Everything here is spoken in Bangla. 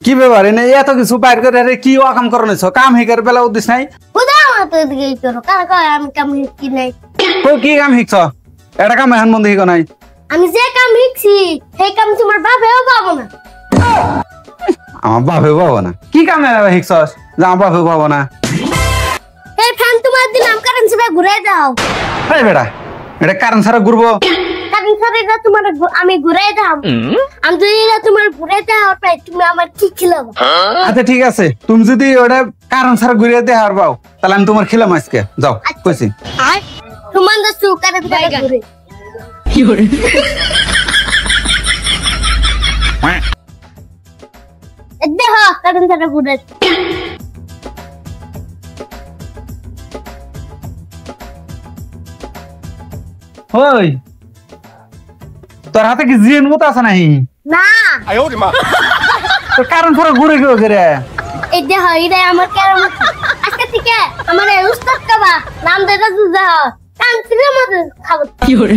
কি ব্যাপার এনে এত কিছু বাইর করে রে কি কাম করনেছ কাম হি করে বেলা উদ্দেশ্য নাই খুদা মত দিকে করো কার কয় আমি কাম শিখি নাই তো কি কাম শিখছ এটা কাম এখন মন দেখি নাই আমি যে কাম শিখছি সেই কাম তোমার বাপেও পাবো না আমার বাপে পাবো না কি কামে শিখছস যে আমার বাপে পাবো না এই ফ্যান তোমার দিলাম কারেন্সি ব্যাগ ঘুরে দাও এই বেটা এটা কারণ ছাড়া ঘুরবো কারেন্সি এটা তোমার আমি ঘুরে দাও আমি যদি এটা তোমার ঘুরে দাও তুমি আমার কি খিলাবো আচ্ছা ঠিক আছে তুমি যদি ওটা কারণ ছাড়া ঘুরিয়ে দিয়ে হার পাও তাহলে আমি তোমার খেলাম আজকে যাও কইছি তোমার দস্তু কারেন্সি ঘুরে কি করে দেহ কারেন্সি ঘুরে ওই তোর হাতে কি জিন মত আছে নাই না তোর কারণ ছাড়া ঘুরে কেউ করে এই দেহ এটা আমার কেমন আজকে থেকে আমার উস্তাদ কাবা নাম দেটা দুধা কান ছিল মত খাবো কি করে